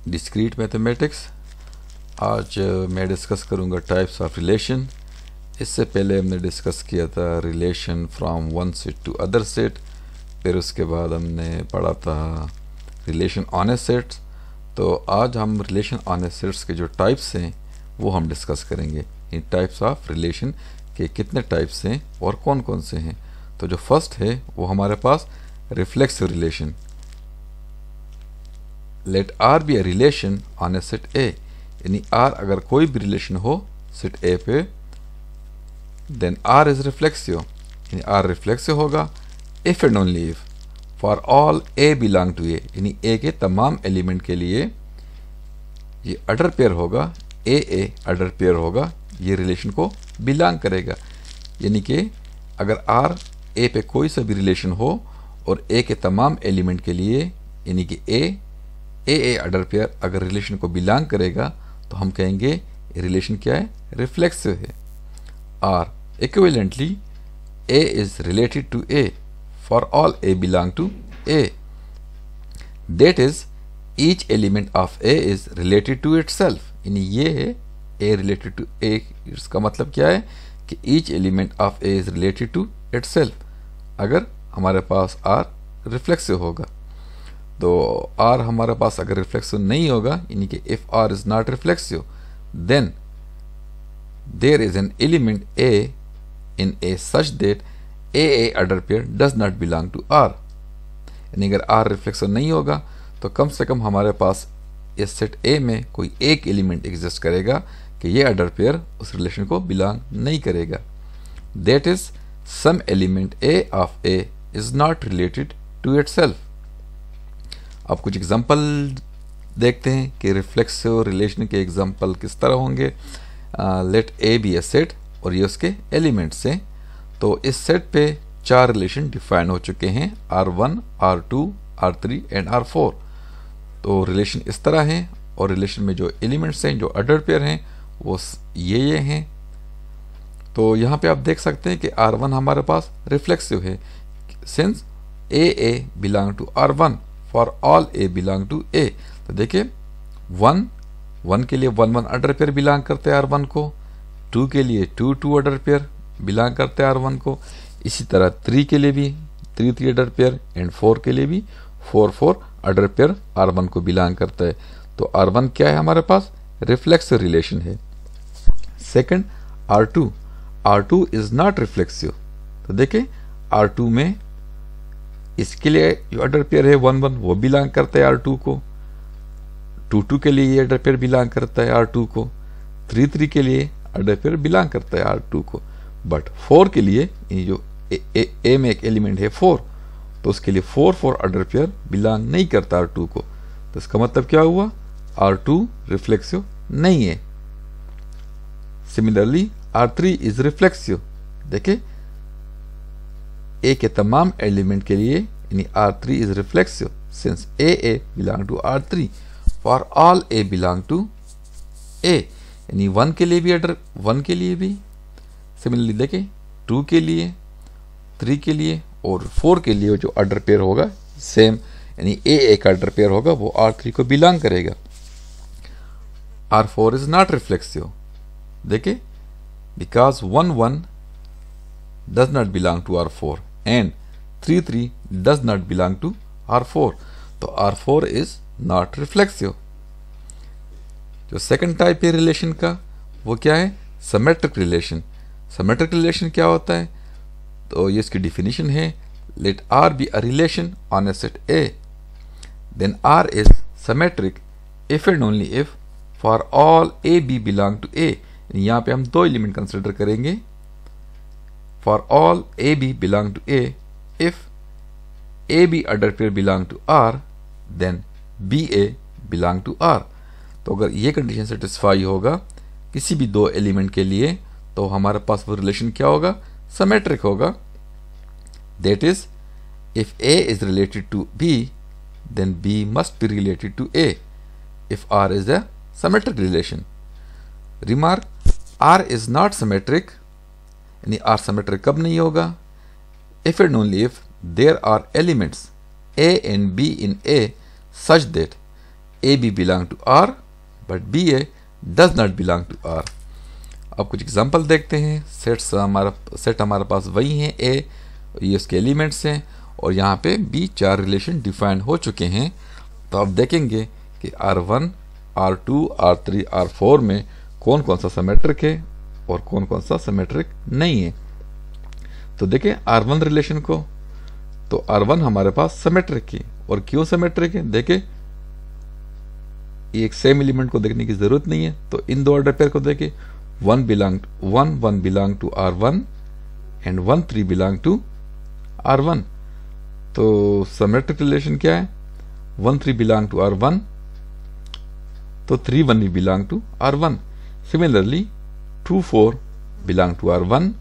Discrete mathematics. आज मैं discuss करूंगा टाइप्स ऑफ रिलेशन। इससे पहले हमने डिस्कस किया था relation from one set to other set, फिर उसके बाद हमने पढ़ा था रिलेशन ऑन ए सेट्स। तो आज हम रिलेशन ऑन ए सेट्स के जो टाइप्स हैं वो हम डिस्कस करेंगे। इन टाइप्स ऑफ रिलेशन के कितने टाइप्स हैं और कौन कौन से हैं। तो जो फर्स्ट है वो हमारे पास reflexive relation. Let R be a relation on a set A, यानी आर अगर कोई भी रिलेशन हो सेट ए पे, देन आर इज रिफ्लेक्सिव, यानी आर रिफ्लेक्सिव होगा if and only if for all a belong to A, यानी A के तमाम एलिमेंट के लिए ये अडर पेयर होगा, ए अडर पेयर होगा, ये रिलेशन को बिलोंग करेगा। यानी कि अगर आर ए पे कोई सा भी रिलेशन हो और ए के तमाम एलिमेंट के लिए, यानी कि ए अडर पेयर अगर रिलेशन को बिलोंग करेगा तो हम कहेंगे रिलेशन क्या है, रिफ्लेक्सिव है। R equivalently a is related to a for all a belong to A, that is each element of A is related to itself, यानी ये है ए रिलेटेड टू ए। इसका मतलब क्या है कि each element of A is related to itself अगर हमारे पास आर रिफ्लेक्सिव होगा। तो आर हमारे पास अगर रिफ्लेक्सिव नहीं होगा, यानी कि if R is not reflexive then there is an element a in A such that a order pair does not belong to R, यानी अगर आर रिफ्लेक्सिव नहीं होगा तो कम से कम हमारे पास इस सेट ए में कोई एक एलिमेंट एग्जिस्ट करेगा कि ये अडर पेयर उस रिलेशन को बिलोंग नहीं करेगा। That is some element a of A is not related to itself. अब कुछ एग्जांपल देखते हैं कि रिफ्लेक्सिव रिलेशन के एग्जांपल किस तरह होंगे। Let A be a set और ये उसके एलिमेंट्स हैं। तो इस सेट पे चार रिलेशन डिफाइन हो चुके हैं, R1, R2, R3 and R4। तो रिलेशन इस तरह हैं और रिलेशन में जो एलिमेंट्स हैं, जो अडर पेयर हैं, वो ये हैं। तो यहाँ पे आप देख सकते हैं कि R1 हमारे पास रिफ्लेक्सिव है since a belong to R1 for all a belong to A. तो देखिए वन के लिए वन अडर पेयर बिलोंग करते हैं R1 को, 2 के लिए टू अडर पेयर बिलोंग करते हैं R1 को, इसी तरह 3 के लिए भी 3 अडर पेयर एंड 4 के लिए भी 4 अडर पेयर R1 को बिलोंग करता है। तो R1 क्या है हमारे पास, रिफ्लेक्सिव रिलेशन है। Second R2 is not reflexive. तो देखिए R2 में इसके लिए जो अडर पेयर है 1 वो बिलोंग करता है R2 को, 2 के लिए ये अडर पेयर बिलोंग करता है R2 को, 3 के लिए अडर पेयर बिलोंग करता है R2 को, बट 4 के लिए ये जो ए में एक एलिमेंट है 4, तो उसके लिए 4 अडर पेयर बिलोंग नहीं करता R2 को। तो इसका मतलब क्या हुआ, R2 रिफ्लेक्सिव नहीं है। Similarly R3 is reflexive. देखिए ए के तमाम एलिमेंट के लिए, यानी R3 is reflexive since a belong to R3 for all a belong to A, यानी 1 के लिए भी अडर 1 के लिए भी, सिमिलरली देखिए 2 के लिए, 3 के लिए और 4 के लिए जो अडर पेयर होगा सेम, यानी ए का अडर पेयर होगा वो R3 को बिलोंग करेगा। R4 is not reflexive. देखिए because 1 does not belong to R4 and 3 does not belong to R4, तो R4 is not reflexive। जो सेकंड टाइप है रिलेशन का वो क्या है, सिमेट्रिक रिलेशन। सिमेट्रिक रिलेशन क्या होता है, तो ये इसकी डिफिनीशन है, let R be a relation on a set A, then R is symmetric if and only if for all A B belong to A। यहाँ पे हम 2 एलिमेंट कंसिडर करेंगे, for all A B belong to A, if A B order pair belong to R then B A belong to R। तो अगर ये condition satisfy होगा किसी भी 2 एलिमेंट के लिए तो हमारे पास वो रिलेशन क्या होगा, सिमेट्रिक होगा। That is if A is related to B then B must be related to A if R is a symmetric relation। Remark, R is not symmetric, यानी R सिमेट्रिक कब नहीं होगा, if and only if there are elements A and B in A such that a b belong to R but b a does not belong to R. अब कुछ example देखते हैं। Set हमारे पास वही है, ए ये उसके एलिमेंट्स हैं और यहाँ पे बी 4 रिलेशन डिफाइन हो चुके हैं। तो अब देखेंगे कि R1, R2, R3, R4 में कौन कौन सा सिमेट्रिक है और कौन कौन सा सिमेट्रिक नहीं है। तो देखें R1 रिलेशन को, तो R1 हमारे पास सिमेट्रिक है। और क्यों सिमेट्रिक है? देखें एक सेम एलिमेंट को देखने की जरूरत नहीं है। तो इन दो ऑर्डर पेयर को देखें, 1 belong to R1 and 1 3 belong to R1। तो सिमेट्रिक रिलेशन क्या है? 1 3 बिलोंग टू R1, तो 3 1 भी belong to R1। Similarly 2 4 belong to R1,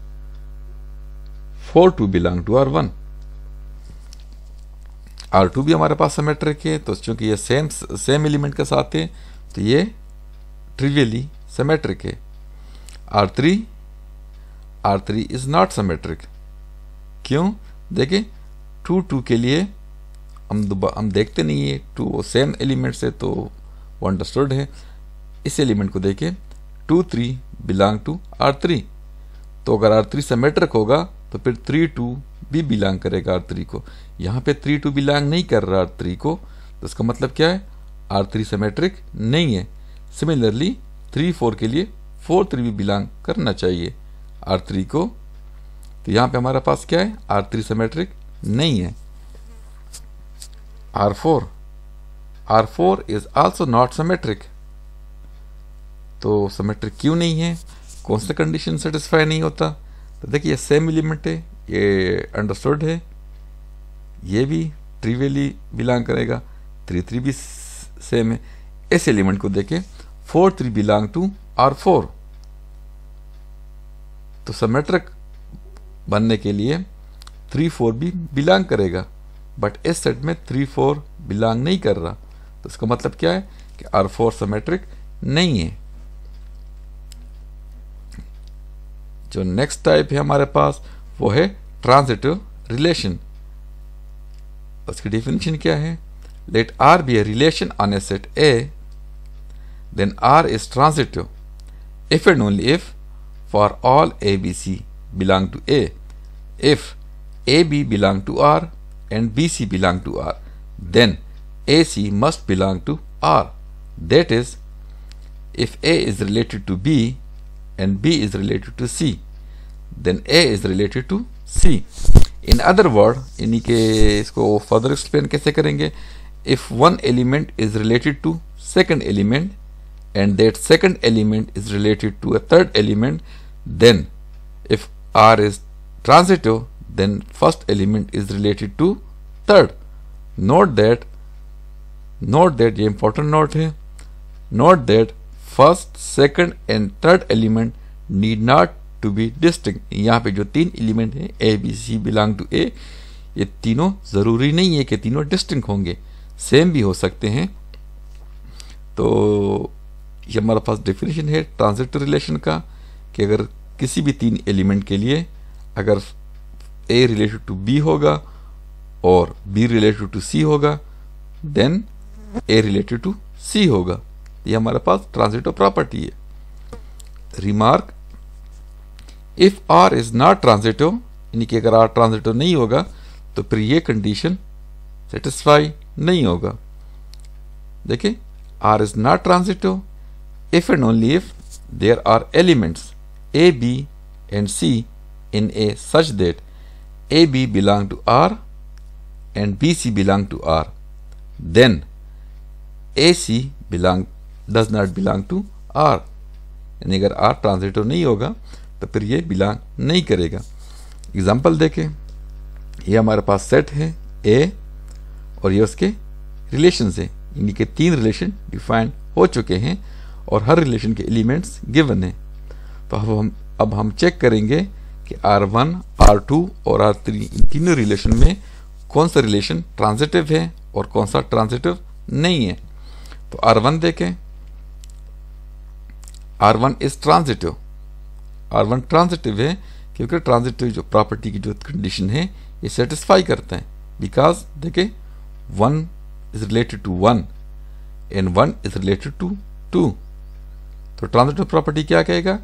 4 2 belong to R1। R2 भी हमारे पास सिमेट्रिक है, तो चूंकि ये सेम एलिमेंट के साथ है तो ये ट्रिवियली सिमेट्रिक है। R3 is not symmetric. क्यों? देखिए 2 2 के लिए हम देखते नहीं है, 2 सेम एलिमेंट से तो वो अंडरस्टूड है। इस एलिमेंट को देखें, 2 3 बिलोंग टू R3। तो अगर R3 सिमेट्रिक होगा तो फिर 3 2 भी बिलोंग करेगा R3 को। यहाँ पे 3 2 बिलोंग नहीं कर रहा R3 को, तो इसका मतलब क्या है? R3 सिमेट्रिक नहीं है। सिमिलरली 3 4 के लिए 4 3 भी बिलोंग करना चाहिए R3 को। तो यहाँ पे हमारे पास क्या है? R3 सिमेट्रिक नहीं है। R4 is also not symmetric. तो सिमेट्रिक क्यों नहीं है? कौन सा कंडीशन सेटिस्फाई नहीं होता? तो देखिए सेम एलिमेंट है, ये अंडरस्टूड है, ये भी ट्रिवियली बिलोंग करेगा, 3 3 भी सेम है। इस एलिमेंट को देखें, 4 3 बिलोंग टू R4। तो सिमेट्रिक बनने के लिए 3 4 भी बिलोंग करेगा, बट इस सेट में 3 4 बिलोंग नहीं कर रहा। तो इसका मतलब क्या है कि R4 सिमेट्रिक नहीं है। जो नेक्स्ट टाइप है हमारे पास वो है ट्रांजिटिव रिलेशन। उसकी डेफिनेशन क्या है? Let R be a relation on a set A, then R is transitive if and only if for all ABC belong to A. If AB belong to R and BC belong to R, then AC must belong to R. That is, if A is related to B and B is related to C, then A is related to C. In other word, यानी कि इसको further explain कैसे करेंगे? If one element is related to second element and that second element is related to a third element, then if R is transitive, then first element is related to third. Note that ये important note है. Note that first, second and third element need not to be distinct. यहाँ पे जो 3 element हैं A B C belong to A, ये तीनों जरूरी नहीं है कि तीनों डिस्टिंक्ट होंगे, सेम भी हो सकते हैं। तो ये हमारे पास डेफिनेशन है ट्रांजिटिव रिलेशन का कि अगर किसी भी 3 एलिमेंट के लिए अगर A रिलेटेड टू B होगा और B रिलेटेड टू C होगा, then A related to C होगा। ये हमारे पास ट्रांजिटिव प्रॉपर्टी है। Remark, if R is not transitive, यानी कि अगर R ट्रांजिटिव नहीं होगा तो फिर ये कंडीशन सेटिस्फाई नहीं होगा। देखिए R is not transitive if and only if there are elements A, B and C in A such that A, B belong to R and B, C belong to R. Then A, C does not belong to R. यानी अगर R transitive नहीं होगा तो फिर ये belong नहीं करेगा। Example देखें, ये हमारे पास सेट है A और ये उसके रिलेशंस हैं, यानी कि 3 रिलेशन डिफाइन हो चुके हैं और हर रिलेशन के एलिमेंट्स गिवन हैं। तो अब हम चेक करेंगे कि R1, R2 और R3 इन तीनों रिलेशन में कौन सा रिलेशन ट्रांजिटिव है और कौन सा ट्रांजिटिव नहीं है। तो R1 देखें, R1 is transitive. R1 transitive है क्योंकि ट्रांजिटिव जो प्रॉपर्टी की जो कंडीशन है ये सेटिस्फाई करते हैं। बिकॉज देखिए 1 is related to 1 and 1 is related to 2। तो ट्रांजिटिव प्रॉपर्टी क्या कहेगा,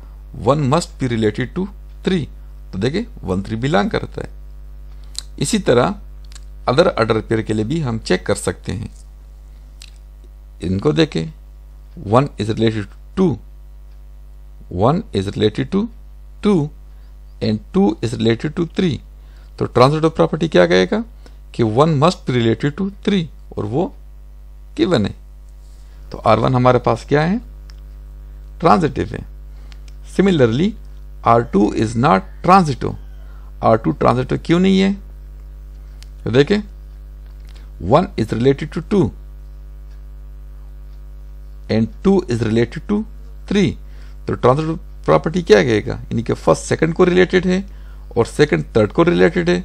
1 मस्ट बी रिलेटेड टू 3। तो देखिए 1 3 बिलोंग करता है। इसी तरह अदर ऑर्डर पेयर के लिए भी हम चेक कर सकते हैं। इनको देखें, 1 is related to 1 is related to 2 and 2 is related to 3। तो ट्रांजिटिव प्रॉपर्टी क्या कहेगा कि 1 मस्ट बी रिलेटेड टू 3 और वो गिवन है। तो R1 हमारे पास क्या है, ट्रांजिटिव है। Similarly R2 is not transitive. R2 transitive क्यों नहीं है, तो देखें 1 is related to 2 and 2 is related to 3। तो ट्रांजिटिव प्रॉपर्टी क्या कहेगा, यानी कि फर्स्ट सेकंड को रिलेटेड है और सेकंड थर्ड को रिलेटेड है।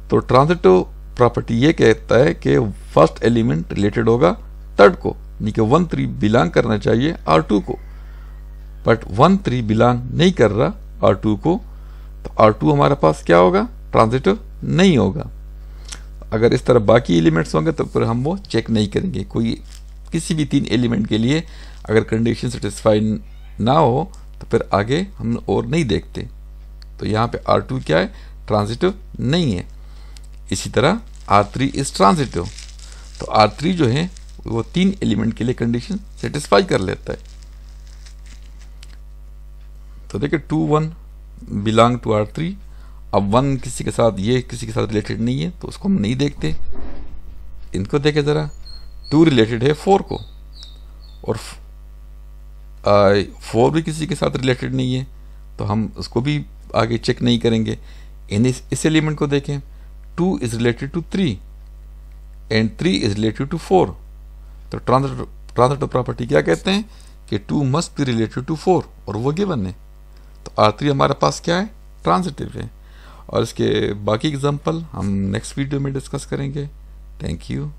तो ट्रांजिटिव प्रॉपर्टी ये कहता है कि फर्स्ट एलिमेंट रिलेटेड होगा थर्ड को, यानी कि 1 3 बिलोंग करना चाहिए R2 को, बट 1 3 बिलोंग नहीं कर रहा R2 को। तो R2 हमारे पास क्या होगा, ट्रांजिटिव नहीं होगा। अगर इस तरह बाकी एलिमेंट्स होंगे तो फिर हम वो चेक नहीं करेंगे। कोई किसी भी 3 एलिमेंट के लिए अगर कंडीशन सेटिस्फाई ना हो तो फिर आगे हम और नहीं देखते। तो यहाँ पे R2 क्या है, ट्रांजिटिव नहीं है। इसी तरह R3 इज ट्रांजिटिव। तो R3 जो है वो 3 एलिमेंट के लिए कंडीशन सेटिस्फाई कर लेता है। तो देखिए 2 1 बिलोंग टू R3। अब 1 किसी के साथ, ये किसी के साथ रिलेटेड नहीं है तो उसको हम नहीं देखते। इनको देखे जरा, 2 रिलेटेड है 4 को और 4 भी किसी के साथ रिलेटेड नहीं है तो हम उसको भी आगे चेक नहीं करेंगे। इस एलिमेंट को देखें, 2 is related to 3 and 3 is related to 4। तो ट्रांजिटिव प्रॉपर्टी क्या कहते हैं कि 2 मस्ट बी रिलेटेड टू 4 और वो गिवन है। तो R3 हमारे पास क्या है, ट्रांजिटिव है। और इसके बाकी एग्जांपल हम नेक्स्ट वीडियो में डिस्कस करेंगे। Thank you.